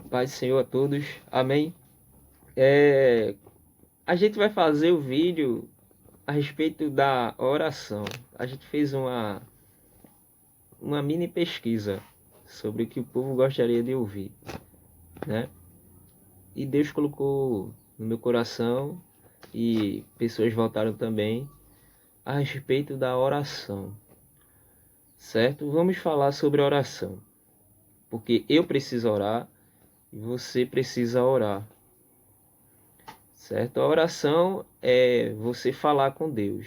Paz do Senhor a todos. Amém. A gente vai fazer o vídeo a respeito da oração. A gente fez uma mini pesquisa sobre o que o povo gostaria de ouvir, né? E Deus colocou no meu coração e pessoas votaram também a respeito da oração, certo? Vamos falar sobre oração, porque eu preciso orar e você precisa orar. Certo? A oração é você falar com Deus.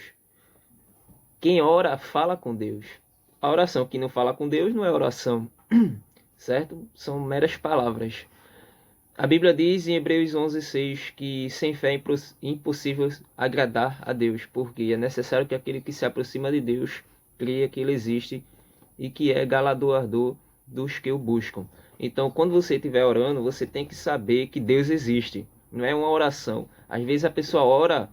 Quem ora, fala com Deus. A oração que não fala com Deus não é oração, certo? São meras palavras. A Bíblia diz em Hebreus 11:6 que sem fé é impossível agradar a Deus, porque é necessário que aquele que se aproxima de Deus creia que Ele existe e que é galardoador dos que o buscam. Então, quando você estiver orando, você tem que saber que Deus existe. Não é uma oração. Às vezes a pessoa ora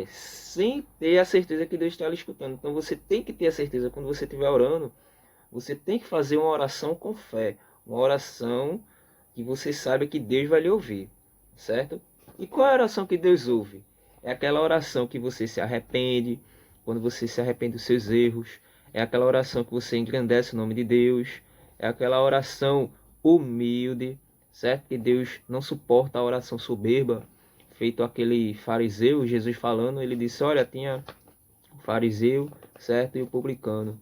sem ter a certeza que Deus está lhe escutando. Então você tem que ter a certeza, quando você estiver orando, você tem que fazer uma oração com fé. Uma oração que você saiba que Deus vai lhe ouvir. Certo? E qual é a oração que Deus ouve? É aquela oração que você se arrepende, quando você se arrepende dos seus erros. É aquela oração que você engrandece o nome de Deus. É aquela oração humilde, certo? Que Deus não suporta a oração soberba, feito aquele fariseu. Jesus falando, ele disse, olha, tinha o fariseu, certo? E o publicano.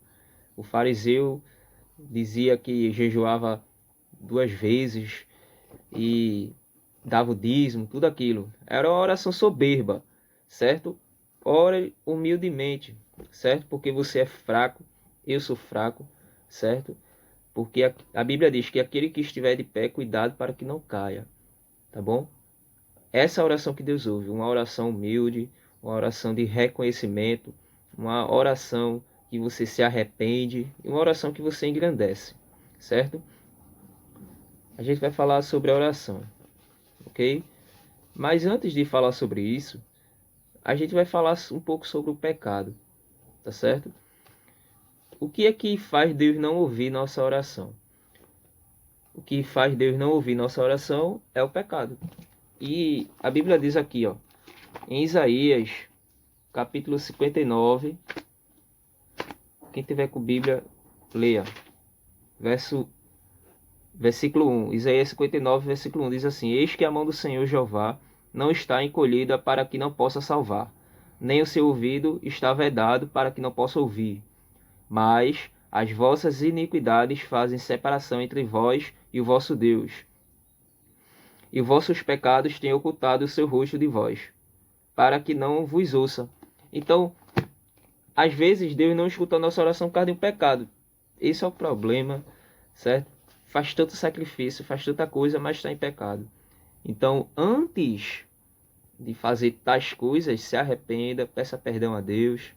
O fariseu dizia que jejuava 2 vezes e dava o dízimo, tudo aquilo. Era uma oração soberba, certo? Ore humildemente, certo? Porque você é fraco, eu sou fraco, certo? Porque a Bíblia diz que aquele que estiver de pé, cuidado para que não caia, tá bom? Essa é a oração que Deus ouve, uma oração humilde, uma oração de reconhecimento, uma oração que você se arrepende e uma oração que você engrandece, certo? A gente vai falar sobre a oração, ok? Mas antes de falar sobre isso, a gente vai falar um pouco sobre o pecado, tá certo? O que é que faz Deus não ouvir nossa oração? O que faz Deus não ouvir nossa oração é o pecado. E a Bíblia diz aqui, ó, em Isaías, capítulo 59, quem tiver com Bíblia, leia. Versículo 1, Isaías 59, versículo 1, diz assim, eis que a mão do Senhor Jeová não está encolhida para que não possa salvar, nem o seu ouvido está vedado para que não possa ouvir. Mas as vossas iniquidades fazem separação entre vós e o vosso Deus, e vossos pecados têm ocultado o seu rosto de vós, para que não vos ouça. Então, às vezes Deus não escuta a nossa oração por causa de um pecado. Esse é o problema, certo? Faz tanto sacrifício, faz tanta coisa, mas está em pecado. Então, antes de fazer tais coisas, se arrependa, peça perdão a Deus.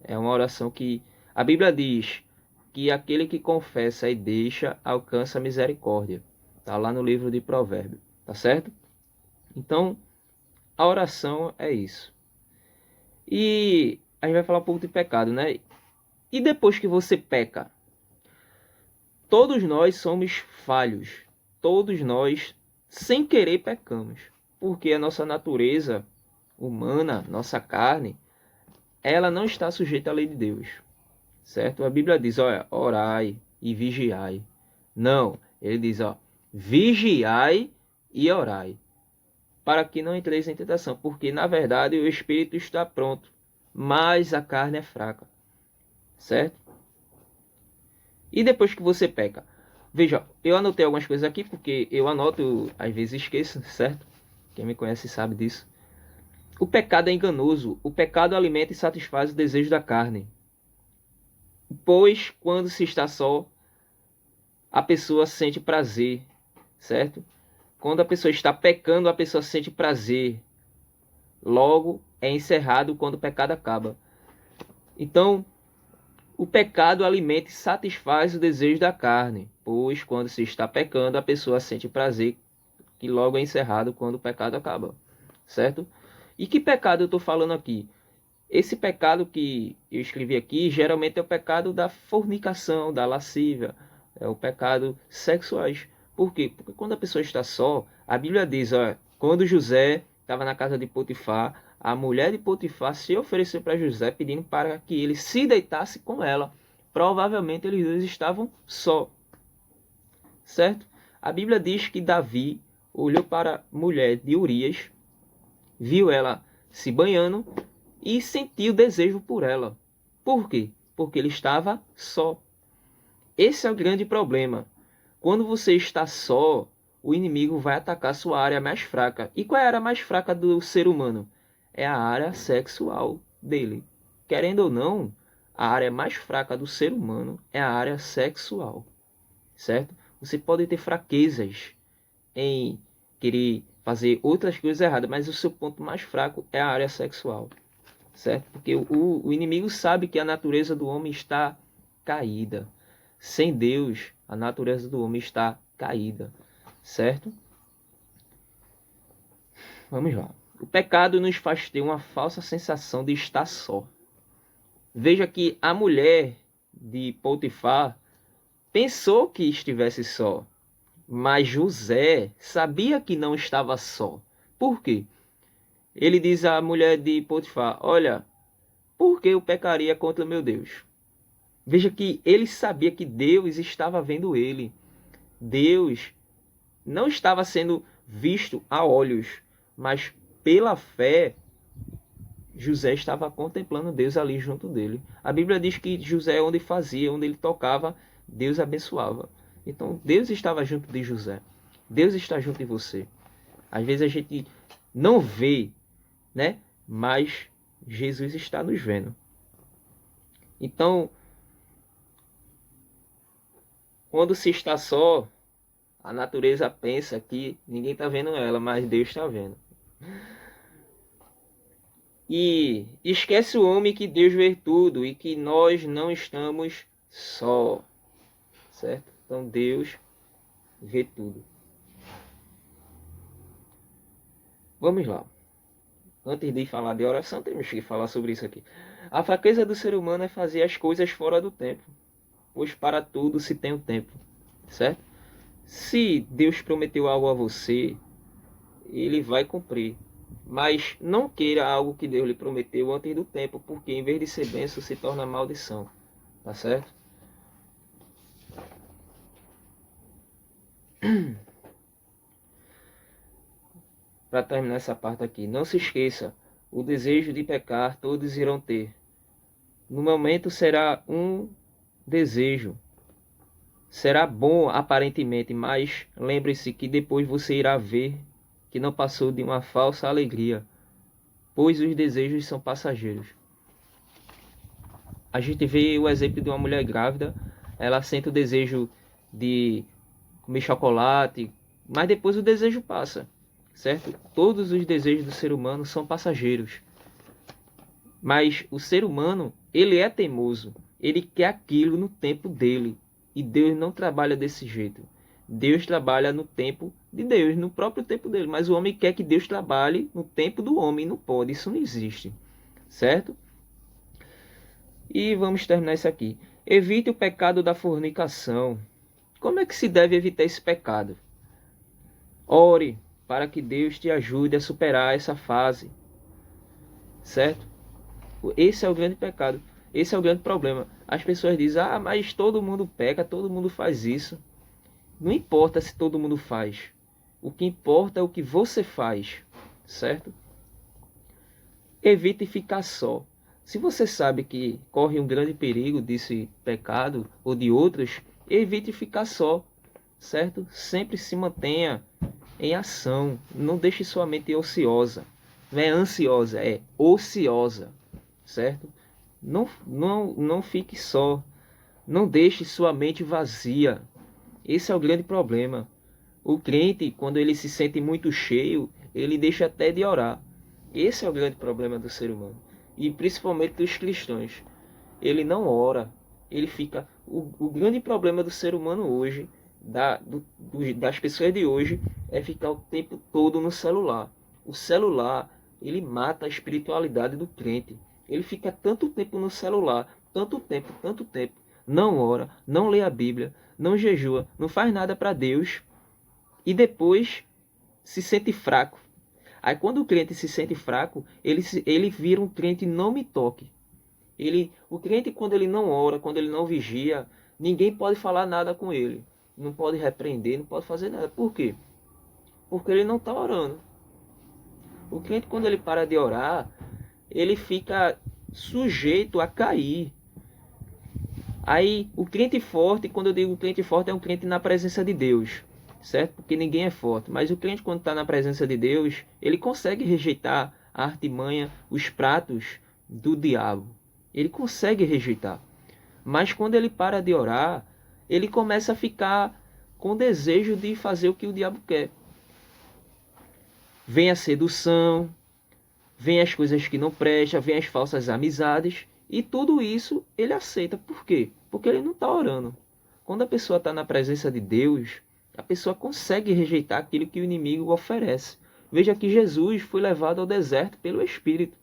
É uma oração que a Bíblia diz que aquele que confessa e deixa alcança a misericórdia. Está lá no livro de Provérbios, tá certo? Então, a oração é isso. E a gente vai falar um pouco de pecado, né? E depois que você peca? Todos nós somos falhos. Todos nós, sem querer, pecamos. Porque a nossa natureza humana, nossa carne, ela não está sujeita à lei de Deus. Certo? A Bíblia diz, olha, orai e vigiai. Não, ele diz, ó, vigiai e orai, para que não entreis em tentação, porque na verdade o espírito está pronto, mas a carne é fraca. Certo? E depois que você peca? Veja, eu anotei algumas coisas aqui, porque eu anoto, às vezes esqueço, certo? Quem me conhece sabe disso. O pecado é enganoso. O pecado alimenta e satisfaz o desejo da carne. Pois, quando se está só, a pessoa sente prazer, certo? Quando a pessoa está pecando, a pessoa sente prazer. Logo, é encerrado quando o pecado acaba. Então, o pecado alimenta e satisfaz o desejo da carne, pois quando se está pecando, a pessoa sente prazer, que logo é encerrado quando o pecado acaba, certo? E que pecado eu estou falando aqui? Esse pecado que eu escrevi aqui, geralmente é o pecado da fornicação, da lascívia, é o pecado sexuais, Por quê? Porque quando a pessoa está só, a Bíblia diz, olha, quando José estava na casa de Potifar, a mulher de Potifar se ofereceu para José pedindo para que ele se deitasse com ela. Provavelmente eles dois estavam só, certo? A Bíblia diz que Davi olhou para a mulher de Urias, viu ela se banhando e sentiu desejo por ela. Por quê? Porque ele estava só. Esse é o grande problema. Quando você está só, o inimigo vai atacar sua área mais fraca. E qual é a área mais fraca do ser humano? É a área sexual dele. Querendo ou não, a área mais fraca do ser humano é a área sexual, certo? Você pode ter fraquezas em querer fazer outras coisas erradas, mas o seu ponto mais fraco é a área sexual, certo? Porque o inimigo sabe que a natureza do homem está caída. Sem Deus, a natureza do homem está caída, certo? Vamos lá. O pecado nos faz ter uma falsa sensação de estar só. Veja que a mulher de Potifar pensou que estivesse só, mas José sabia que não estava só. Por quê? Ele diz à mulher de Potifar, olha, por que eu pecaria contra meu Deus? Veja que ele sabia que Deus estava vendo ele. Deus não estava sendo visto a olhos, mas pela fé, José estava contemplando Deus ali junto dele. A Bíblia diz que José, onde fazia, onde ele tocava, Deus abençoava. Então, Deus estava junto de José. Deus está junto de você. Às vezes a gente não vê, né? Mas Jesus está nos vendo. Então, quando se está só, a natureza pensa que ninguém está vendo ela, mas Deus está vendo. E esquece o homem que Deus vê tudo e que nós não estamos só, certo? Então Deus vê tudo. Vamos lá. Antes de falar de oração, temos que falar sobre isso aqui. A fraqueza do ser humano é fazer as coisas fora do tempo, pois para tudo se tem um tempo, certo? Se Deus prometeu algo a você, Ele vai cumprir. Mas não queira algo que Deus lhe prometeu antes do tempo, porque em vez de ser bênção, se torna maldição. Tá certo? Para terminar essa parte aqui, não se esqueça, o desejo de pecar todos irão ter. No momento será um desejo. Será bom aparentemente, mas lembre-se que depois você irá ver que não passou de uma falsa alegria, pois os desejos são passageiros. A gente vê o exemplo de uma mulher grávida, ela sente o desejo de comer chocolate, mas depois o desejo passa, certo? Todos os desejos do ser humano são passageiros. Mas o ser humano, ele é teimoso, ele quer aquilo no tempo dele, e Deus não trabalha desse jeito. Deus trabalha no tempo de Deus, no próprio tempo dele. Mas o homem quer que Deus trabalhe no tempo do homem. Não pode, isso não existe. Certo? E vamos terminar isso aqui. Evite o pecado da fornicação. Como é que se deve evitar esse pecado? Ore para que Deus te ajude a superar essa fase. Certo? Esse é o grande pecado. Esse é o grande problema. As pessoas dizem, mas todo mundo peca, todo mundo faz isso. Não importa se todo mundo faz. O que importa é o que você faz, certo? Evite ficar só. Se você sabe que corre um grande perigo desse pecado ou de outros, evite ficar só, certo? Sempre se mantenha em ação. Não deixe sua mente ociosa. Não é ansiosa, é ociosa, certo? Não fique só. Não deixe sua mente vazia. Esse é o grande problema. O crente, quando ele se sente muito cheio, ele deixa até de orar. Esse é o grande problema do ser humano. E principalmente dos cristãos. Ele não ora. Ele fica... O grande problema do ser humano hoje, das pessoas de hoje, é ficar o tempo todo no celular. O celular, ele mata a espiritualidade do crente. Ele fica tanto tempo no celular, tanto tempo, não ora, não lê a Bíblia, não jejua, não faz nada para Deus, e depois se sente fraco. Aí quando o crente se sente fraco, ele vira um crente não me toque. O crente, quando ele não ora, quando ele não vigia, ninguém pode falar nada com ele. Não pode repreender, não pode fazer nada. Por quê? Porque ele não está orando. O crente, quando ele para de orar, ele fica sujeito a cair. Aí, o crente forte, quando eu digo crente forte, é um crente na presença de Deus, certo? Porque ninguém é forte. Mas o crente, quando está na presença de Deus, ele consegue rejeitar a artimanha, os pratos do diabo. Ele consegue rejeitar. Mas quando ele para de orar, ele começa a ficar com desejo de fazer o que o diabo quer. Vem a sedução, vem as coisas que não prestam, vem as falsas amizades, e tudo isso ele aceita. Por quê? Porque ele não está orando. Quando a pessoa está na presença de Deus, a pessoa consegue rejeitar aquilo que o inimigo oferece. Veja que Jesus foi levado ao deserto pelo Espírito.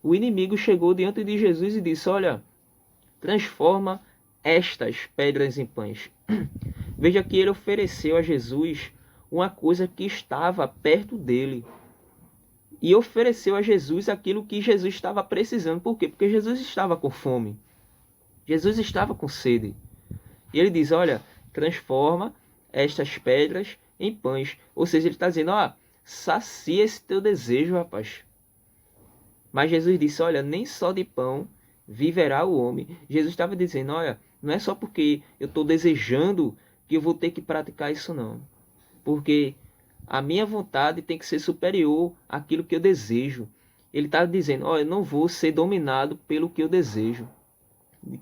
O inimigo chegou diante de Jesus e disse: olha, transforma estas pedras em pães. Veja que ele ofereceu a Jesus uma coisa que estava perto dele. E ofereceu a Jesus aquilo que Jesus estava precisando. Por quê? Porque Jesus estava com fome. Jesus estava com sede. E ele diz: olha, transforma estas pedras em pães. Ou seja, ele está dizendo: ó, sacia esse teu desejo, rapaz. Mas Jesus disse: olha, nem só de pão viverá o homem. Jesus estava dizendo: olha, não é só porque eu estou desejando que eu vou ter que praticar isso, não. Porque a minha vontade tem que ser superior àquilo que eu desejo. Ele está dizendo: olha, eu não vou ser dominado pelo que eu desejo.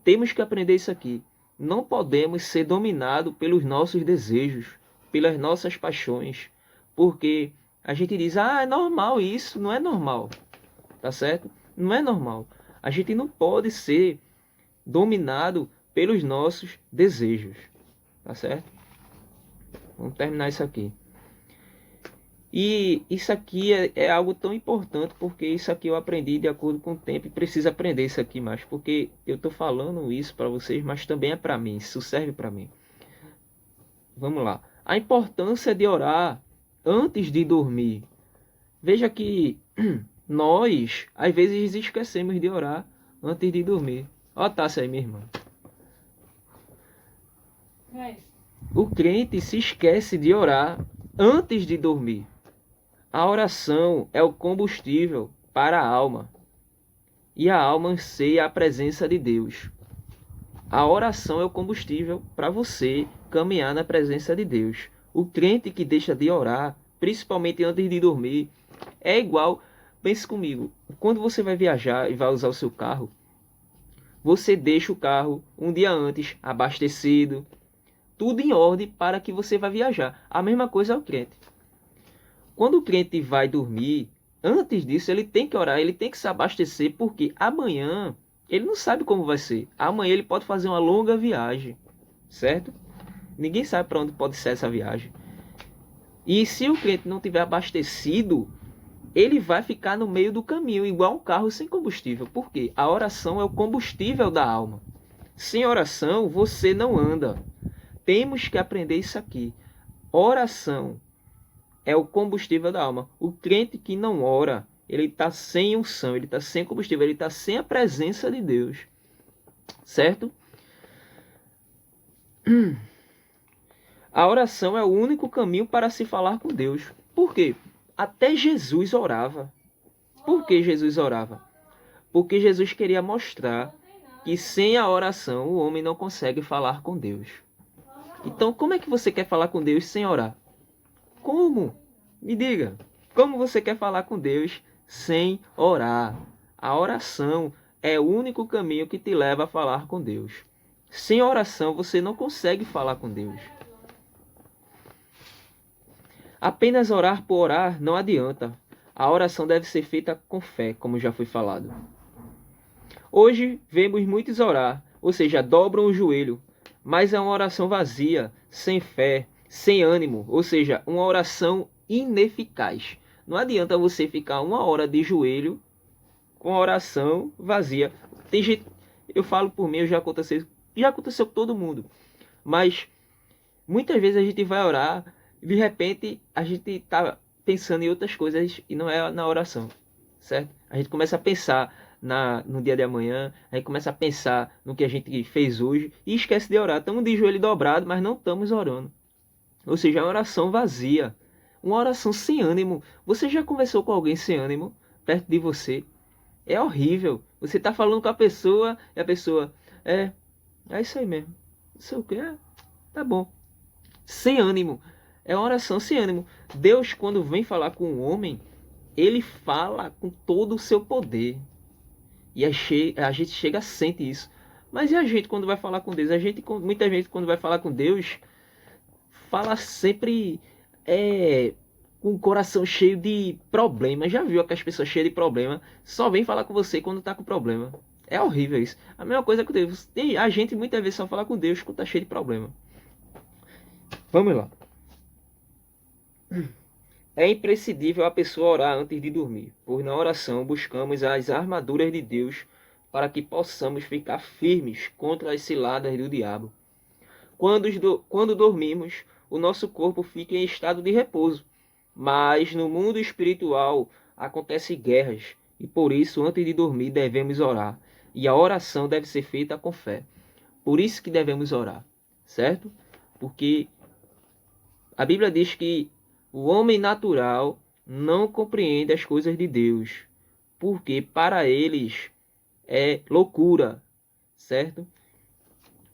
Temos que aprender isso aqui. Não podemos ser dominados pelos nossos desejos, pelas nossas paixões. Porque a gente diz: ah, é normal isso. Não é normal. Tá certo? Não é normal. A gente não pode ser dominado pelos nossos desejos. Tá certo? Vamos terminar isso aqui. E isso aqui é algo tão importante, porque isso aqui eu aprendi de acordo com o tempo e preciso aprender isso aqui mais, porque eu estou falando isso para vocês, mas também é para mim, isso serve para mim. Vamos lá. A importância de orar antes de dormir. Veja que nós, às vezes, esquecemos de orar antes de dormir. Ó a taça aí, minha irmã. O crente se esquece de orar antes de dormir. A oração é o combustível para a alma. E a alma anseia a presença de Deus. A oração é o combustível para você caminhar na presença de Deus. O crente que deixa de orar, principalmente antes de dormir, é igual... Pense comigo, quando você vai viajar e vai usar o seu carro, você deixa o carro um dia antes, abastecido, tudo em ordem para que você vá viajar. A mesma coisa é o crente. Quando o crente vai dormir, antes disso ele tem que orar, ele tem que se abastecer, porque amanhã ele não sabe como vai ser. Amanhã ele pode fazer uma longa viagem, certo? Ninguém sabe para onde pode ser essa viagem. E se o crente não tiver abastecido, ele vai ficar no meio do caminho, igual um carro sem combustível. Por quê? A oração é o combustível da alma. Sem oração, você não anda. Temos que aprender isso aqui. Oração é o combustível da alma. O crente que não ora, ele está sem unção, ele está sem combustível, ele está sem a presença de Deus. Certo? A oração é o único caminho para se falar com Deus. Por quê? Até Jesus orava. Por que Jesus orava? Porque Jesus queria mostrar que sem a oração o homem não consegue falar com Deus. Então, como é que você quer falar com Deus sem orar? Como? Me diga. Como você quer falar com Deus sem orar? A oração é o único caminho que te leva a falar com Deus. Sem oração você não consegue falar com Deus. Apenas orar por orar não adianta. A oração deve ser feita com fé, como já foi falado. Hoje vemos muitos orar, ou seja, dobram o joelho, mas é uma oração vazia, sem fé, sem ânimo, ou seja, uma oração ineficaz. Não adianta você ficar 1 hora de joelho com a oração vazia. Tem gente, eu falo por mim, já aconteceu com todo mundo, mas muitas vezes a gente vai orar de repente a gente tá pensando em outras coisas e não é na oração, certo? A gente começa a pensar no dia de amanhã, a gente começa a pensar no que a gente fez hoje e esquece de orar. Estamos de joelho dobrado, mas não estamos orando. Ou seja, é uma oração vazia, uma oração sem ânimo. Você já conversou com alguém sem ânimo perto de você? É horrível. Você tá falando com a pessoa e a pessoa é isso aí mesmo. Não sei o que, tá bom. Sem ânimo. É uma oração sem ânimo. Deus, quando vem falar com o homem, ele fala com todo o seu poder. E a gente chega, sente isso. Mas e a gente quando vai falar com Deus? Muita gente quando vai falar com Deus, fala sempre com o coração cheio de problemas. Já viu aquelas pessoas cheias de problema? Só vem falar com você quando tá com problema. É horrível isso. A mesma coisa com Deus. A gente muitas vezes só fala com Deus quando tá cheio de problema. Vamos lá. É imprescindível a pessoa orar antes de dormir, pois na oração buscamos as armaduras de Deus para que possamos ficar firmes contra as ciladas do diabo. Quando dormimos, o nosso corpo fica em estado de repouso, mas no mundo espiritual acontecem guerras e por isso antes de dormir devemos orar. E a oração deve ser feita com fé. Por isso que devemos orar, certo? Porque a Bíblia diz que o homem natural não compreende as coisas de Deus, porque para eles é loucura, certo?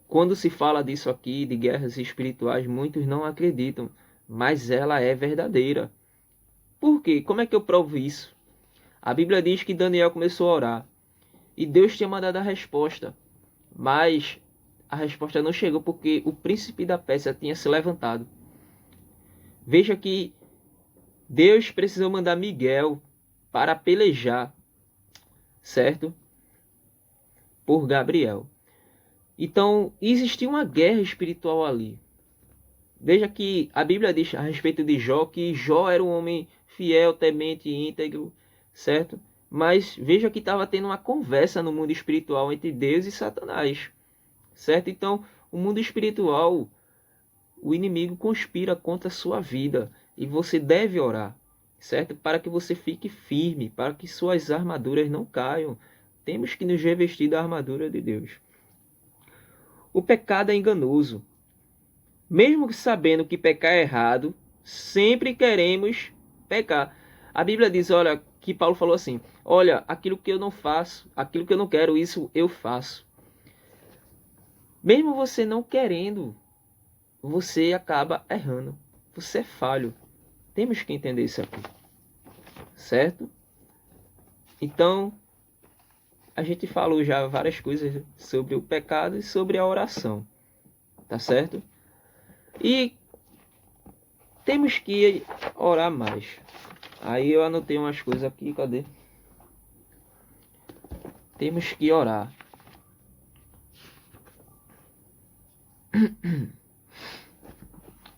Quando se fala disso aqui, de guerras espirituais, muitos não acreditam, mas ela é verdadeira. Por quê? Como é que eu provo isso? A Bíblia diz que Daniel começou a orar e Deus tinha mandado a resposta, mas a resposta não chegou porque o príncipe da Pérsia tinha se levantado. Veja que Deus precisou mandar Miguel para pelejar, certo? Por Gabriel. Então, existia uma guerra espiritual ali. Veja que a Bíblia diz a respeito de Jó que Jó era um homem fiel, temente e íntegro, certo? Mas veja que estava tendo uma conversa no mundo espiritual entre Deus e Satanás, certo? Então, o mundo espiritual, o inimigo conspira contra a sua vida e você deve orar, certo? Para que você fique firme, para que suas armaduras não caiam. Temos que nos revestir da armadura de Deus. O pecado é enganoso. Mesmo que sabendo que pecar é errado, sempre queremos pecar. A Bíblia diz, olha, que Paulo falou assim, olha, aquilo que eu não faço, aquilo que eu não quero, isso eu faço. Mesmo você não querendo, você acaba errando. Você é falho. Temos que entender isso aqui. Certo? Então, a gente falou já várias coisas sobre o pecado e sobre a oração. Tá certo? E temos que orar mais. Aí eu anotei umas coisas aqui, cadê? Temos que orar.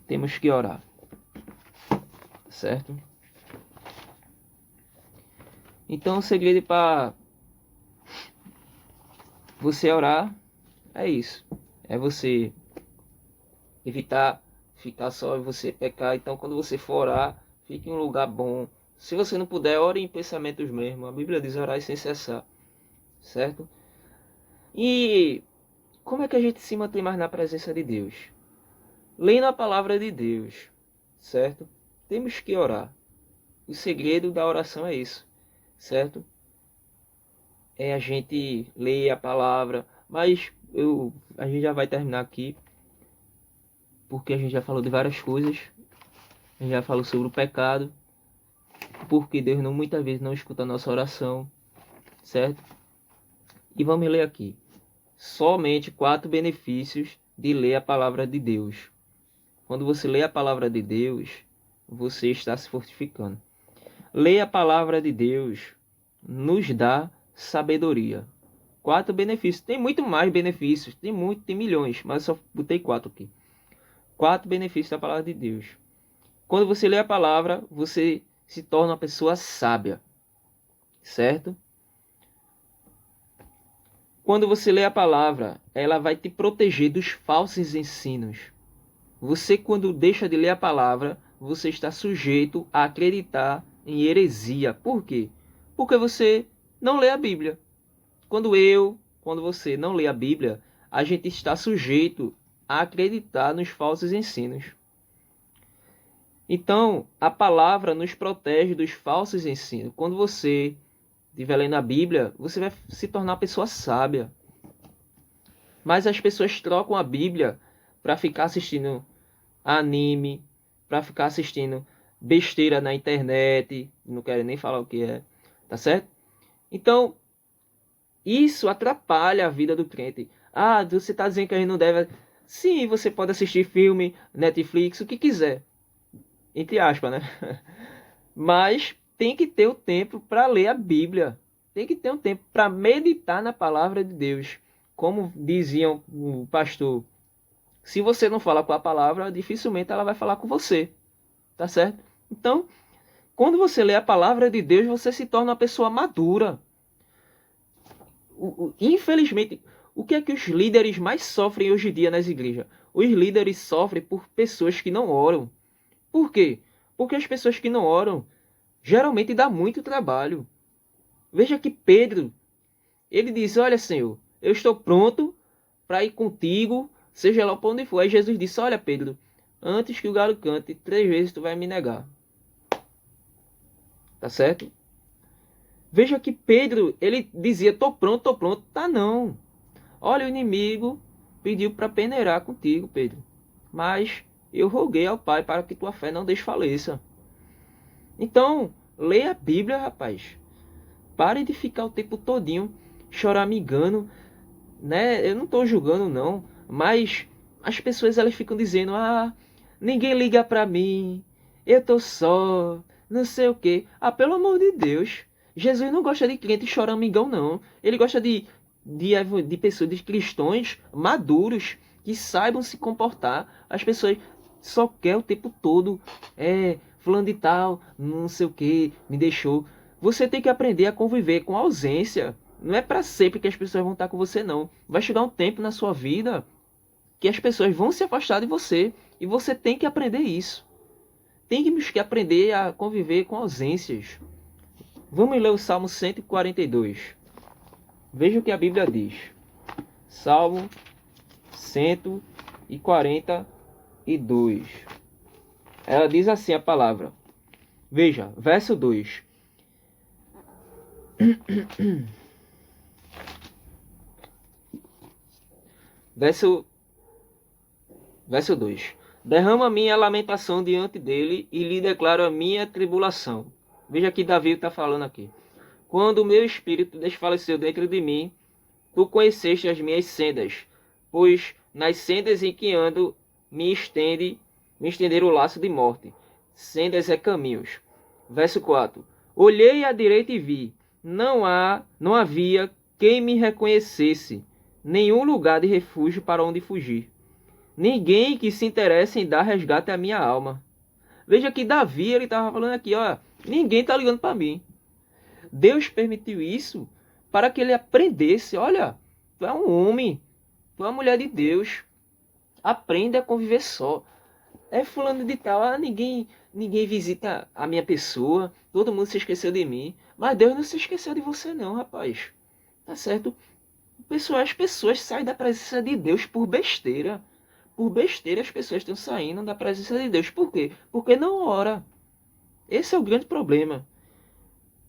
Temos que orar. Certo? Então o segredo para você orar é isso. É você evitar ficar só e você pecar. Então quando você for orar, fique em um lugar bom. Se você não puder, ore em pensamentos mesmo. A Bíblia diz orar sem cessar. Certo? E como é que a gente se mantém mais na presença de Deus? Lendo a palavra de Deus. Certo? Temos que orar. O segredo da oração é isso. Certo? É a gente ler a palavra. Mas a gente já vai terminar aqui. Porque a gente já falou de várias coisas. A gente já falou sobre o pecado. Porque Deus muitas vezes não escuta a nossa oração. Certo? E vamos ler aqui. Somente 4 benefícios de ler a palavra de Deus. Quando você lê a palavra de Deus, você está se fortificando. Ler a palavra de Deus nos dá sabedoria. 4 benefícios. Tem muito mais benefícios. Tem milhões. Mas eu só botei 4 aqui. 4 benefícios da palavra de Deus. Quando você lê a palavra, você se torna uma pessoa sábia. Certo? Quando você lê a palavra, ela vai te proteger dos falsos ensinos. Você, quando deixa de ler a palavra, você está sujeito a acreditar em heresia. Por quê? Porque você não lê a Bíblia. Quando você não lê a Bíblia, a gente está sujeito a acreditar nos falsos ensinos. Então, a palavra nos protege dos falsos ensinos. Quando você estiver lendo a Bíblia, você vai se tornar uma pessoa sábia. Mas as pessoas trocam a Bíblia para ficar assistindo anime, para ficar assistindo besteira na internet, não quero nem falar o que é, tá certo? Então, isso atrapalha a vida do crente. Ah, você está dizendo que a gente não deve... Sim, você pode assistir filme, Netflix, o que quiser. Entre aspas, né? Mas tem que ter o tempo para ler a Bíblia. Tem que ter um tempo para meditar na palavra de Deus. Como diziam o pastor, se você não fala com a palavra, dificilmente ela vai falar com você. Tá certo? Então, quando você lê a palavra de Deus, você se torna uma pessoa madura. Infelizmente, o que é que os líderes mais sofrem hoje em dia nas igrejas? Os líderes sofrem por pessoas que não oram. Por quê? Porque as pessoas que não oram geralmente dá muito trabalho. Veja que Pedro, ele diz, olha Senhor, eu estou pronto para ir contigo, seja lá para onde for. Aí Jesus disse, olha Pedro, antes que o galo cante, 3 vezes tu vai me negar. Tá certo? Veja que Pedro, ele dizia, tô pronto, tá não. Olha, o inimigo pediu para peneirar contigo, Pedro. Mas eu roguei ao Pai para que tua fé não desfaleça. Então, leia a Bíblia, rapaz. Pare de ficar o tempo todinho choramingando, né? Eu não estou julgando, não. Mas as pessoas, elas ficam dizendo, ah, ninguém liga para mim. Eu tô só, não sei o quê. Ah, pelo amor de Deus. Jesus não gosta de crente choramingão, não. Ele gosta de pessoas, de cristãos maduros, que saibam se comportar. As pessoas só querem o tempo todo, fulano de tal, não sei o que, me deixou. Você tem que aprender a conviver com a ausência. Não é para sempre que as pessoas vão estar com você, não. Vai chegar um tempo na sua vida que as pessoas vão se afastar de você. E você tem que aprender isso. Tem que aprender a conviver com ausências. Vamos ler o Salmo 142. Veja o que a Bíblia diz. Salmo 142. Ela diz assim a palavra. Veja, verso 2. Verso 2. Derrama minha lamentação diante dele e lhe declaro a minha tribulação. Veja que Davi está falando aqui. Quando o meu espírito desfaleceu dentro de mim, tu conheceste as minhas sendas, pois nas sendas em que ando me estenderam o laço de morte. Sendas é caminhos. Verso 4. Olhei à direita e vi, não havia quem me reconhecesse, nenhum lugar de refúgio para onde fugir. Ninguém que se interesse em dar resgate à minha alma. Veja que Davi, ele estava falando aqui, ó, ninguém está ligando para mim. Deus permitiu isso para que ele aprendesse, olha, tu é um homem, tu é uma mulher de Deus, aprenda a conviver só. É fulano de tal, ninguém visita a minha pessoa, todo mundo se esqueceu de mim, mas Deus não se esqueceu de você não, rapaz. Tá certo? As pessoas saem da presença de Deus por besteira. Por besteira as pessoas estão saindo da presença de Deus. Por quê? Porque não ora. Esse é o grande problema.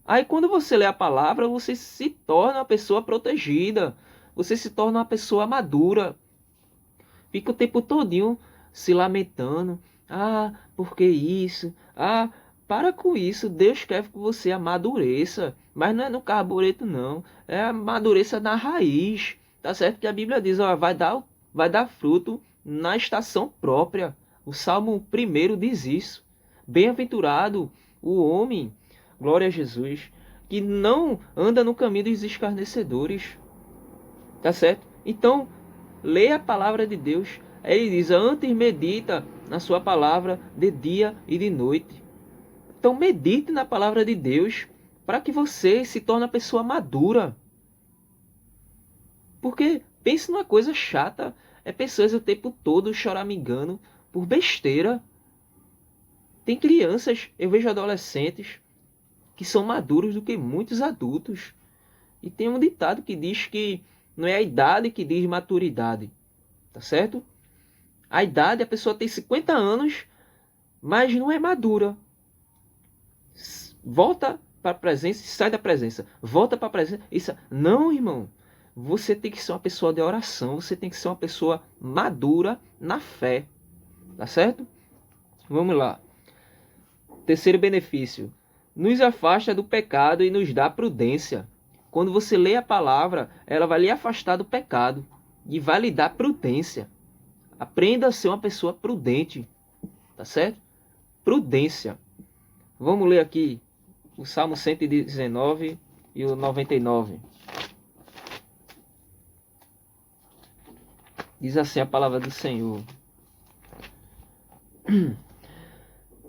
Aí quando você lê a palavra, você se torna uma pessoa protegida. Você se torna uma pessoa madura. Fica o tempo todinho se lamentando. Ah, por que isso? Ah, para com isso. Deus quer que você amadureça. Mas não é no carbureto, não. É amadureça na raiz. Tá certo que a Bíblia diz, ó, vai dar fruto na estação própria. O Salmo 1 diz isso. Bem-aventurado o homem, glória a Jesus, que não anda no caminho dos escarnecedores. Tá certo? Então, leia a palavra de Deus. Ele diz, antes medita na sua palavra de dia e de noite. Então, medite na palavra de Deus para que você se torne uma pessoa madura. Porque pense numa coisa chata, é pessoas o tempo todo choramingando, por besteira. Tem crianças, eu vejo adolescentes que são maduros do que muitos adultos. E tem um ditado que diz que não é a idade que diz maturidade. Tá certo? A idade, a pessoa tem 50 anos, mas não é madura. Volta para a presença e sai da presença. Volta para a presença. Isso. Não, irmão. Você tem que ser uma pessoa de oração. Você tem que ser uma pessoa madura na fé. Tá certo? Vamos lá. Terceiro benefício. Nos afasta do pecado e nos dá prudência. Quando você lê a palavra, ela vai lhe afastar do pecado e vai lhe dar prudência. Aprenda a ser uma pessoa prudente. Tá certo? Prudência. Vamos ler aqui o Salmo 119 e o 99. Diz assim a palavra do Senhor.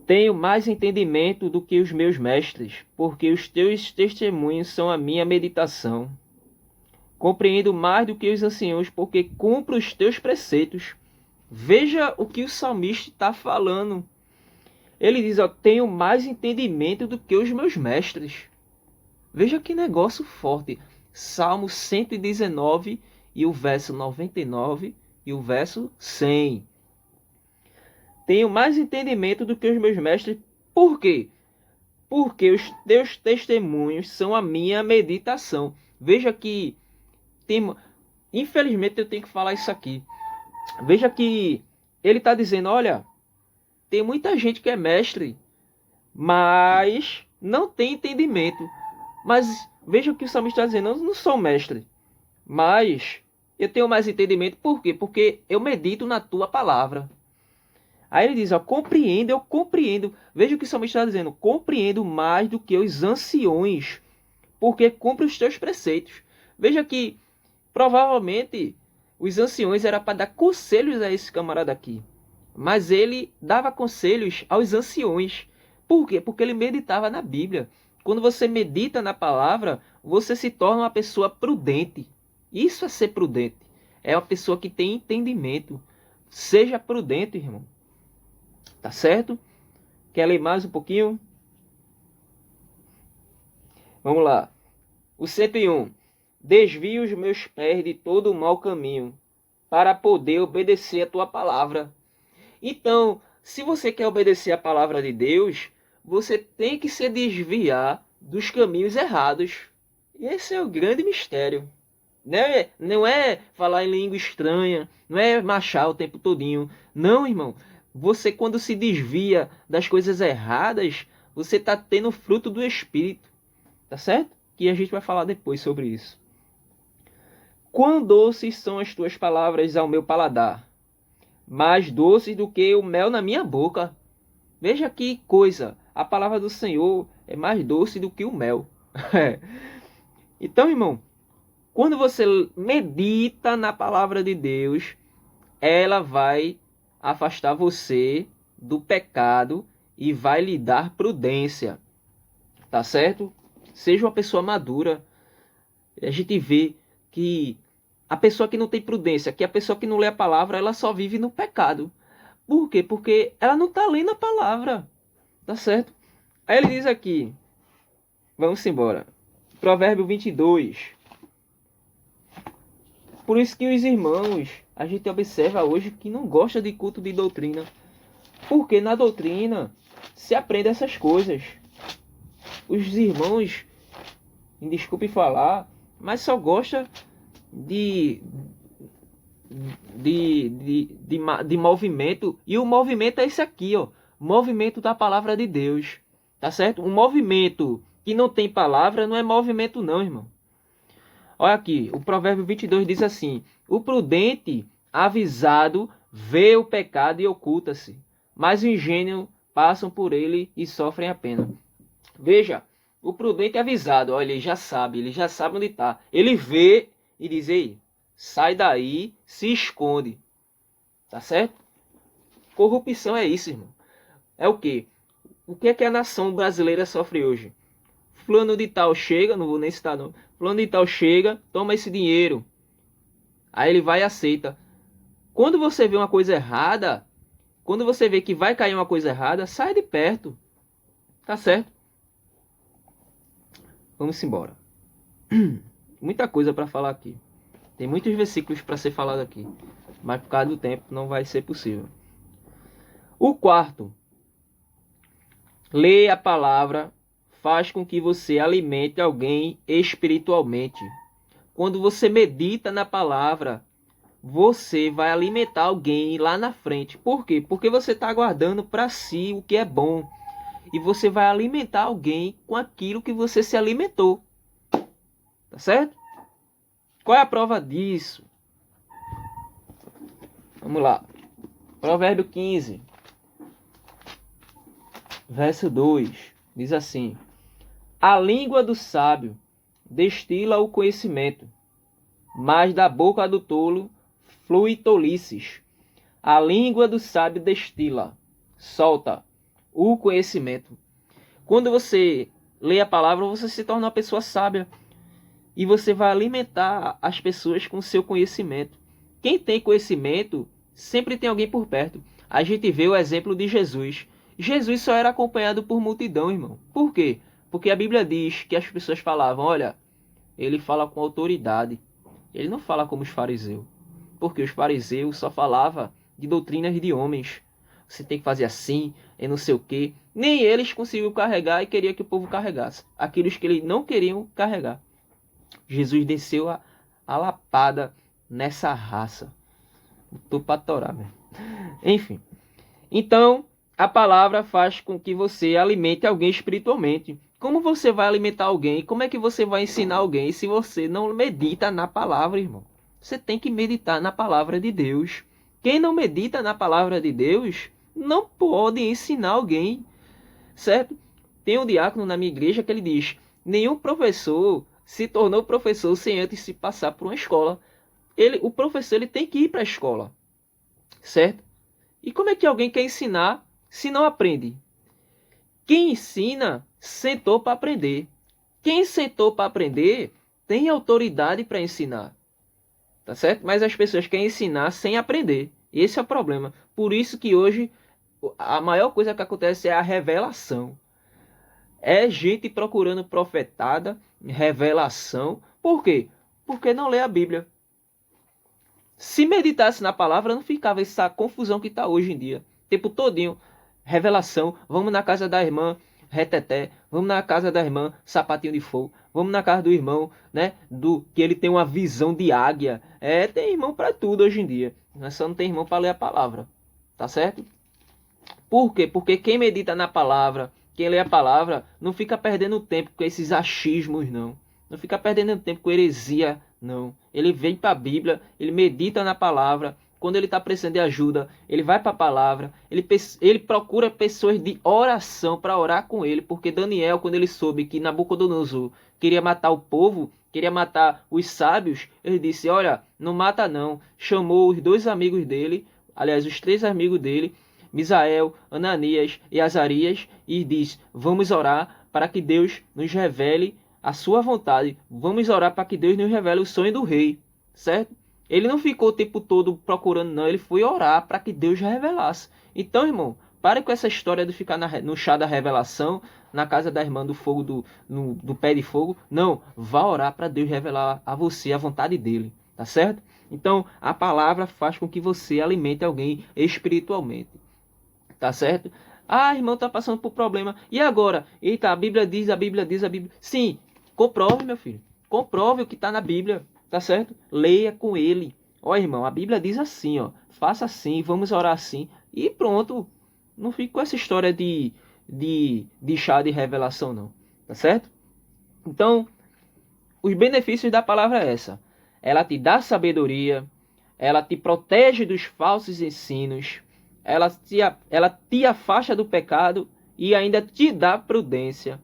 Tenho mais entendimento do que os meus mestres, porque os teus testemunhos são a minha meditação. Compreendo mais do que os anciãos, porque cumpro os teus preceitos. Veja o que o salmista está falando. Ele diz, ó, tenho mais entendimento do que os meus mestres. Veja que negócio forte. Salmo 119 e o verso 99 e o verso 100. Tenho mais entendimento do que os meus mestres. Por quê? Porque os teus testemunhos são a minha meditação. Veja que infelizmente eu tenho que falar isso aqui. Veja que ele está dizendo, olha, tem muita gente que é mestre, mas não tem entendimento. Mas veja o que o salmista está dizendo, eu não sou mestre, mas eu tenho mais entendimento. Por quê? Porque eu medito na tua palavra. Aí ele diz, ó, eu compreendo. Veja o que o salmista está dizendo, compreendo mais do que os anciões, porque cumpre os teus preceitos. Veja que provavelmente os anciões era para dar conselhos a esse camarada aqui. Mas ele dava conselhos aos anciões. Por quê? Porque ele meditava na Bíblia. Quando você medita na palavra, você se torna uma pessoa prudente. Isso é ser prudente. É uma pessoa que tem entendimento. Seja prudente, irmão. Tá certo? Quer ler mais um pouquinho? Vamos lá. O 101. Desvia os meus pés de todo o mau caminho, para poder obedecer a tua palavra. Então, se você quer obedecer a palavra de Deus, você tem que se desviar dos caminhos errados. E esse é o grande mistério. Não é falar em língua estranha, não é marchar o tempo todinho. Não, irmão. Você, quando se desvia das coisas erradas, você está tendo fruto do Espírito. Tá certo? Que a gente vai falar depois sobre isso. Quão doces são as tuas palavras ao meu paladar, mais doces do que o mel na minha boca. Veja que coisa, a palavra do Senhor é mais doce do que o mel. Então, irmão, quando você medita na palavra de Deus, ela vai afastar você do pecado e vai lhe dar prudência. Tá certo? Seja uma pessoa madura. A gente vê que a pessoa que não tem prudência, que a pessoa que não lê a palavra, ela só vive no pecado. Por quê? Porque ela não está lendo a palavra. Tá certo? Aí ele diz aqui, vamos embora. Provérbio 22. Por isso que os irmãos, a gente observa hoje que não gosta de culto de doutrina. Porque na doutrina se aprende essas coisas. Os irmãos, me desculpe falar, mas só gosta de movimento. E o movimento é esse aqui, ó. Movimento da palavra de Deus. Tá certo? Um movimento que não tem palavra não é movimento não, irmão. Olha aqui, o provérbio 22 diz assim: o prudente avisado vê o pecado e oculta-se, mas o ingênuo passam por ele e sofrem a pena. Veja, o prudente avisado, olha, ele já sabe onde está. Ele vê e diz, ei, sai daí, se esconde. Tá certo? Corrupção é isso, irmão. É o quê? O que é que a nação brasileira sofre hoje? Fulano de tal chega, não vou nem citar não. Fulano de tal chega, toma esse dinheiro. Aí ele vai e aceita. Quando você vê uma coisa errada, Quando você vê que vai cair uma coisa errada, sai de perto. Tá certo? Vamos embora. Muita coisa para falar aqui. Tem muitos versículos para ser falado aqui. Mas por causa do tempo não vai ser possível. O quarto. Ler a palavra faz com que você alimente alguém espiritualmente. Quando você medita na palavra, você vai alimentar alguém lá na frente. Por quê? Porque você está guardando para si o que é bom. E você vai alimentar alguém com aquilo que você se alimentou. Tá certo? Qual é a prova disso? Vamos lá. Provérbio 15, verso 2. Diz assim: a língua do sábio destila o conhecimento, mas da boca do tolo flui tolices. A língua do sábio destila, solta o conhecimento. Quando você lê a palavra, você se torna uma pessoa sábia. E você vai alimentar as pessoas com o seu conhecimento. Quem tem conhecimento, sempre tem alguém por perto. A gente vê o exemplo de Jesus. Jesus só era acompanhado por multidão, irmão. Por quê? Porque a Bíblia diz que as pessoas falavam, olha, ele fala com autoridade. Ele não fala como os fariseus. Porque os fariseus só falavam de doutrinas de homens. Você tem que fazer assim, e não sei o quê. Nem eles conseguiam carregar e queria que o povo carregasse. Aqueles que eles não queriam carregar. Jesus desceu a lapada nessa raça. Tô pra torar, velho. Enfim. Então, a palavra faz com que você alimente alguém espiritualmente. Como você vai alimentar alguém? Como é que você vai ensinar alguém se você não medita na palavra, irmão? Você tem que meditar na palavra de Deus. Quem não medita na palavra de Deus não pode ensinar alguém, certo? Tem um diácono na minha igreja que ele diz: nenhum professor se tornou professor sem antes se passar por uma escola. O professor ele tem que ir para a escola, certo? E como é que alguém quer ensinar se não aprende? Quem ensina sentou para aprender. Quem sentou para aprender tem autoridade para ensinar, tá certo? Mas as pessoas querem ensinar sem aprender. Esse é o problema. Por isso que hoje a maior coisa que acontece é a revelação. É gente procurando profetada, revelação. Por quê? Porque não lê a Bíblia. Se meditasse na palavra, não ficava essa confusão que está hoje em dia. O tempo todinho, revelação. Vamos na casa da irmã, reteté. Vamos na casa da irmã, sapatinho de fogo. Vamos na casa do irmão, né? Que ele tem uma visão de águia. Tem irmão para tudo hoje em dia. Mas só não tem irmão para ler a palavra. Tá certo? Por quê? Porque quem medita na palavra, quem lê a palavra, não fica perdendo tempo com esses achismos, não. Não fica perdendo tempo com heresia, não. Ele vem para a Bíblia, ele medita na palavra. Quando ele está precisando de ajuda, ele vai para a palavra. Ele procura pessoas de oração para orar com ele. Porque Daniel, quando ele soube que Nabucodonosor queria matar o povo, queria matar os sábios, ele disse, olha, não mata não. Chamou os 2 amigos dele, aliás, os 3 amigos dele, Misael, Ananias e Azarias, e diz, vamos orar para que Deus nos revele a sua vontade. Vamos orar para que Deus nos revele o sonho do rei, certo? Ele não ficou o tempo todo procurando, não. Ele foi orar para que Deus revelasse. Então, irmão, pare com essa história de ficar no chá da revelação, na casa da irmã do fogo, do pé de fogo. Não, vá orar para Deus revelar a você a vontade dele, tá certo? Então, a palavra faz com que você alimente alguém espiritualmente. Tá certo? Ah, irmão, tá passando por problema. E agora? Eita, a Bíblia diz, a Bíblia diz, a Bíblia... Sim, comprove, meu filho. Comprove o que tá na Bíblia. Tá certo? Leia com ele. Ó, irmão, a Bíblia diz assim, ó. Faça assim, vamos orar assim. E pronto. Não fique com essa história de chá de revelação, não. Tá certo? Então, os benefícios da palavra é essa. Ela te dá sabedoria. Ela te protege dos falsos ensinos. Ela te afasta do pecado e ainda te dá prudência.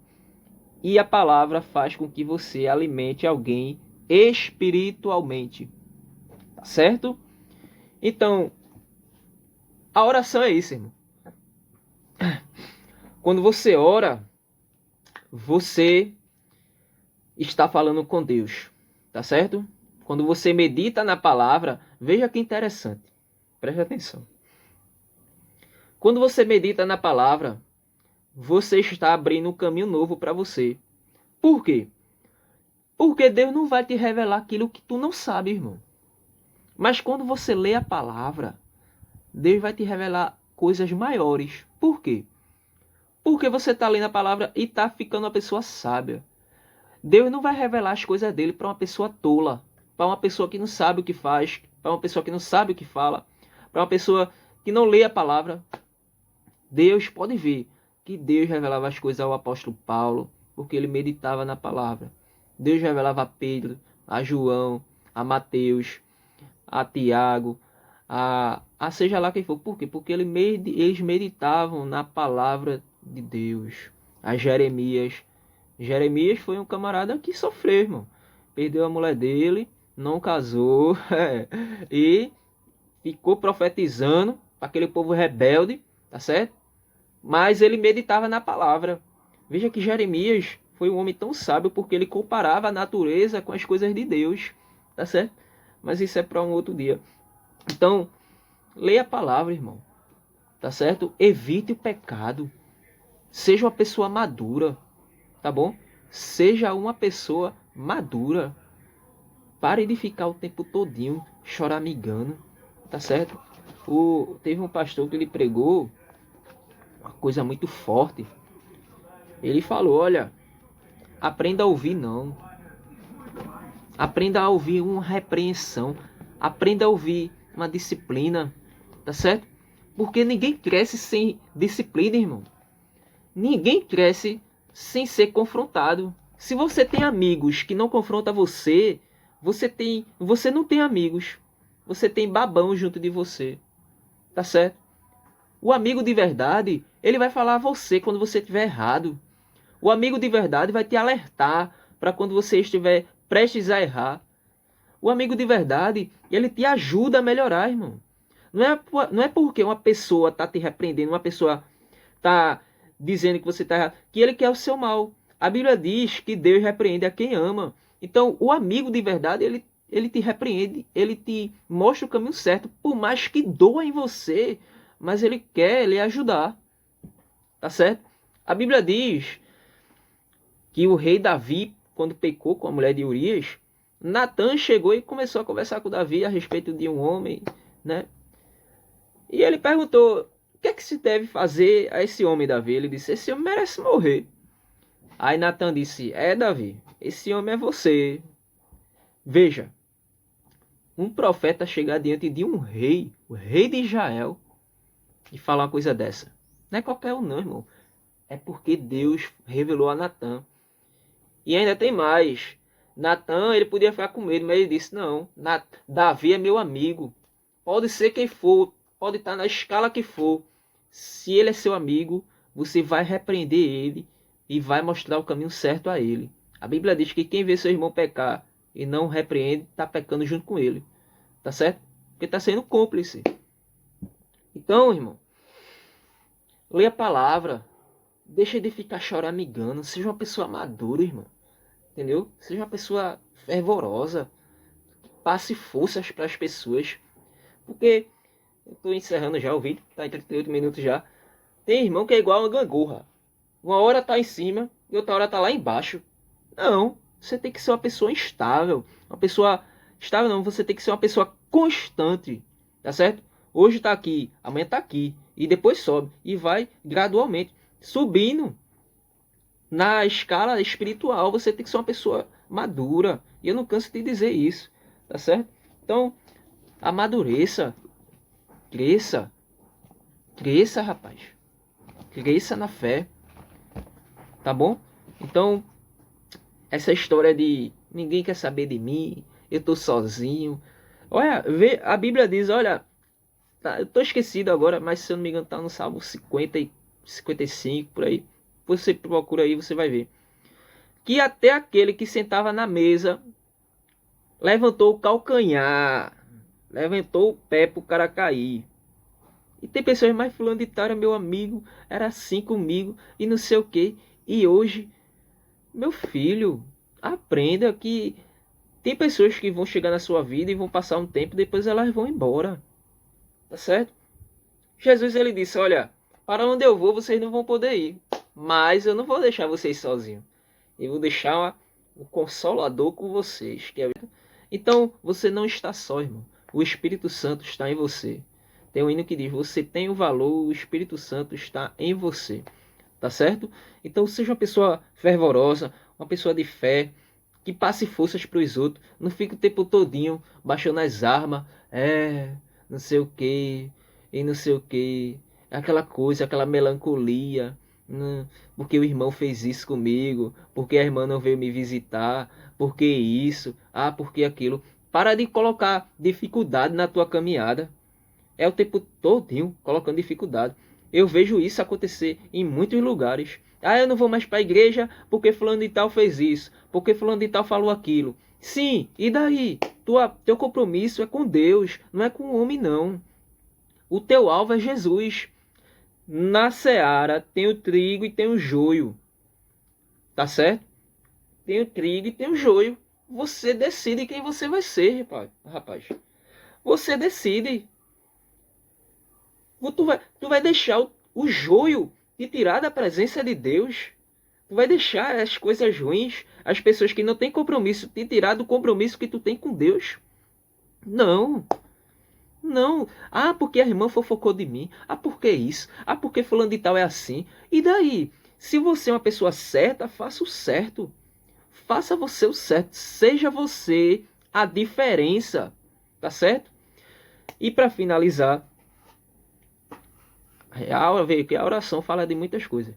E a palavra faz com que você alimente alguém espiritualmente. Tá certo? Então, a oração é isso, irmão. Quando você ora, você está falando com Deus. Tá certo? Quando você medita na palavra, veja que interessante. Preste atenção. Quando você medita na palavra, você está abrindo um caminho novo para você. Por quê? Porque Deus não vai te revelar aquilo que tu não sabe, irmão. Mas quando você lê a palavra, Deus vai te revelar coisas maiores. Por quê? Porque você está lendo a palavra e está ficando uma pessoa sábia. Deus não vai revelar as coisas dele para uma pessoa tola, para uma pessoa que não sabe o que faz, para uma pessoa que não sabe o que fala, para uma pessoa que não lê a palavra. Deus pode ver que Deus revelava as coisas ao apóstolo Paulo, porque ele meditava na palavra. Deus revelava a Pedro, a João, a Mateus, a Tiago, a seja lá quem for. Por quê? Porque eles meditavam na palavra de Deus. A Jeremias. Jeremias foi um camarada que sofreu, irmão. Perdeu a mulher dele, não casou, e ficou profetizando para aquele povo rebelde, tá certo? Mas ele meditava na palavra. Veja que Jeremias foi um homem tão sábio porque ele comparava a natureza com as coisas de Deus, tá certo? Mas isso é para um outro dia. Então, leia a palavra, irmão, tá certo? Evite o pecado. Seja uma pessoa madura, tá bom? Seja uma pessoa madura. Pare de ficar o tempo todinho choramingando, tá certo? Teve um pastor que ele pregou uma coisa muito forte. Ele falou, olha, aprenda a ouvir não. Aprenda a ouvir uma repreensão. Aprenda a ouvir uma disciplina, tá certo? Porque ninguém cresce sem disciplina, irmão. Ninguém cresce sem ser confrontado. Se você tem amigos que não confrontam você, você não tem amigos. Você tem babão junto de você. Tá certo? O amigo de verdade, ele vai falar a você quando você estiver errado. O amigo de verdade vai te alertar para quando você estiver prestes a errar. O amigo de verdade, ele te ajuda a melhorar, irmão. Não é porque uma pessoa está te repreendendo, uma pessoa está dizendo que você está errado, que ele quer o seu mal. A Bíblia diz que Deus repreende a quem ama. Então, o amigo de verdade, ele te repreende, ele te mostra o caminho certo, por mais que doa em você, mas ele quer lhe ajudar. Tá certo? A Bíblia diz que o rei Davi, quando pecou com a mulher de Urias, Natã chegou e começou a conversar com Davi a respeito de um homem, né? E ele perguntou, o que é que se deve fazer a esse homem, Davi? Ele disse, esse homem merece morrer. Aí Natã disse, Davi, esse homem é você. Veja, um profeta chegar diante de um rei, o rei de Israel, e falar uma coisa dessa. Não é qualquer um não, irmão. É porque Deus revelou a Natã. E ainda tem mais. Natã, ele podia ficar com medo, mas ele disse, não, Davi é meu amigo. Pode ser quem for, pode estar na escala que for. Se ele é seu amigo, você vai repreender ele e vai mostrar o caminho certo a ele. A Bíblia diz que quem vê seu irmão pecar e não repreende, está pecando junto com ele. Tá certo? Porque está sendo cúmplice. Então, irmão, leia a palavra. Deixa de ficar choramingando. Seja uma pessoa madura, irmão. Entendeu? Seja uma pessoa fervorosa. Passe forças para as pessoas. Porque, eu estou encerrando já o vídeo. Está em 38 minutos já. Tem irmão que é igual uma gangorra. Uma hora está em cima e outra hora está lá embaixo. Não. Você tem que ser uma pessoa estável. Uma pessoa... Estável não. Você tem que ser uma pessoa constante. Tá certo? Hoje está aqui. Amanhã está aqui. E depois sobe. E vai gradualmente subindo. Na escala espiritual, você tem que ser uma pessoa madura. E eu não canso de dizer isso. Tá certo? Então, amadureça. Cresça. Cresça, rapaz. Cresça na fé. Tá bom? Então, essa história de ninguém quer saber de mim, eu tô sozinho. Olha, a Bíblia diz, olha, eu tô esquecido agora, mas se eu não me engano tá no Salmo 50 e 55, por aí. Você procura aí, você vai ver. Que até aquele que sentava na mesa levantou o calcanhar, levantou o pé pro cara cair. E tem pessoas, mais fulano de tal era meu amigo, era assim comigo, e não sei o que. E hoje, meu filho, aprenda que tem pessoas que vão chegar na sua vida e vão passar um tempo, depois elas vão embora. Tá certo? Jesus ele disse, olha, para onde eu vou vocês não vão poder ir, mas eu não vou deixar vocês sozinhos. Eu vou deixar o Consolador com vocês. Então, você não está só, irmão. O Espírito Santo está em você. Tem um hino que diz, você tem o valor, o Espírito Santo está em você. Tá certo? Então, seja uma pessoa fervorosa, uma pessoa de fé, que passe forças para os outros. Não fique o tempo todinho baixando as armas. Não sei o que, e não sei o que. Aquela coisa, aquela melancolia. Porque o irmão fez isso comigo, porque a irmã não veio me visitar, porque isso, porque aquilo. Para de colocar dificuldade na tua caminhada. É o tempo todinho colocando dificuldade. Eu vejo isso acontecer em muitos lugares. Eu não vou mais para a igreja porque fulano de tal fez isso, porque fulano de tal falou aquilo. Sim, e daí? Teu compromisso é com Deus, não é com o homem não. O teu alvo é Jesus. Na seara tem o trigo e tem o joio. Tá certo? Tem o trigo e tem o joio. Você decide quem você vai ser, rapaz. Você decide. Tu vai deixar o joio te tirar da presença de Deus. Tu vai deixar as coisas ruins, as pessoas que não têm compromisso, te tirar do compromisso que tu tem com Deus. Não. Não. Porque a irmã fofocou de mim. Porque isso. Porque fulano de tal é assim. E daí? Se você é uma pessoa certa, faça o certo. Faça você o certo. Seja você a diferença. Tá certo? E para finalizar, a oração fala de muitas coisas.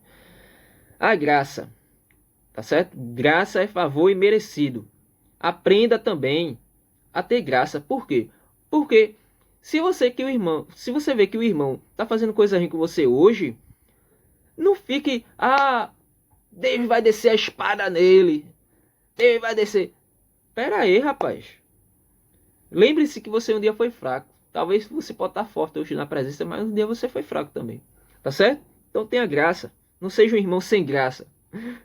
A graça. Tá certo? Graça é favor imerecido. Aprenda também a ter graça. Por quê? Porque se você vê que o irmão tá fazendo coisa ruim com você hoje, não fique, Deus vai descer a espada nele. Deus vai descer. Pera aí, rapaz. Lembre-se que você um dia foi fraco. Talvez você possa estar forte hoje na presença, mas um dia você foi fraco também. Tá certo? Então tenha graça. Não seja um irmão sem graça.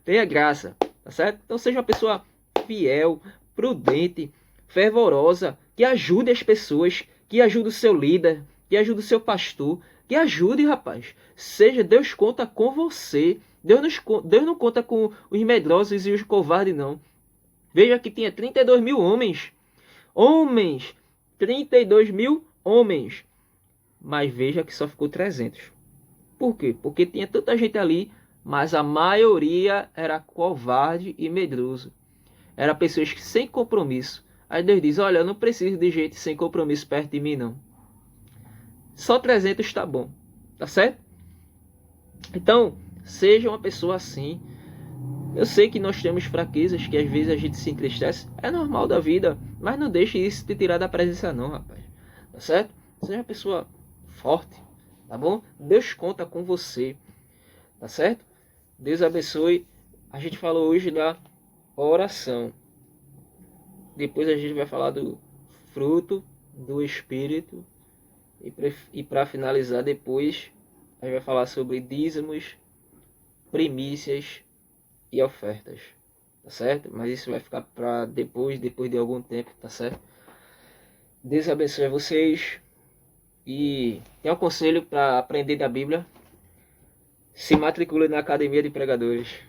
Tenha graça. Tá certo? Então seja uma pessoa fiel, prudente, fervorosa, que ajude as pessoas, que ajude o seu líder, que ajude o seu pastor, que ajude, rapaz. Deus conta com você. Deus não conta com os medrosos e os covardes, não. Veja que tinha 32 mil homens. 32 mil homens. Mas veja que só ficou 300. Por quê? Porque tinha tanta gente ali, mas a maioria era covarde e medroso. Era pessoas que sem compromisso. Aí Deus diz, olha, eu não preciso de gente sem compromisso perto de mim, não. Só 300 está bom. Tá certo? Então, seja uma pessoa assim. Eu sei que nós temos fraquezas, que às vezes a gente se entristece. É normal da vida. Mas não deixe isso te tirar da presença não, rapaz. Tá certo? Seja uma pessoa forte. Tá bom? Deus conta com você. Tá certo? Deus abençoe. A gente falou hoje da oração. Depois a gente vai falar do fruto do Espírito. E para finalizar depois, a gente vai falar sobre dízimos, primícias e ofertas. Tá certo? Mas isso vai ficar para depois de algum tempo, tá certo? Deus abençoe vocês. E tem um conselho para aprender da Bíblia. Se matricule na Academia de Pregadores.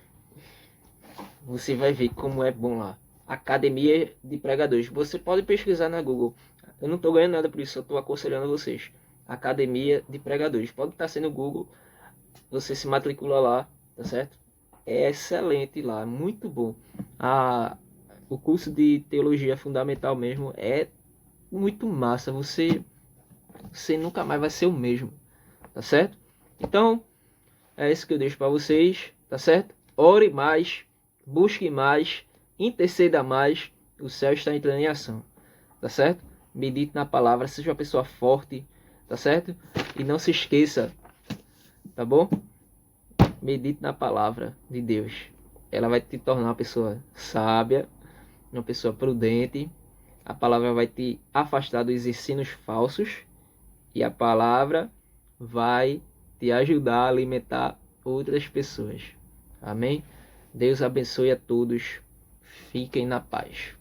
Você vai ver como é bom lá. Academia de Pregadores. Você pode pesquisar na Google. Eu não estou ganhando nada por isso, eu estou aconselhando vocês. Academia de Pregadores. Pode estar sendo no Google. Você se matricula lá, tá certo? É excelente lá, muito bom. O curso de Teologia Fundamental mesmo é muito massa. Você nunca mais vai ser o mesmo, tá certo? Então, é isso que eu deixo para vocês, tá certo? Ore mais, busque mais, interceda mais, o céu está entrando em ação, tá certo? Medite na palavra, seja uma pessoa forte, tá certo? E não se esqueça, tá bom? Medite na palavra de Deus. Ela vai te tornar uma pessoa sábia, uma pessoa prudente. A palavra vai te afastar dos ensinos falsos. E a palavra vai te ajudar a alimentar outras pessoas. Amém? Deus abençoe a todos. Fiquem na paz.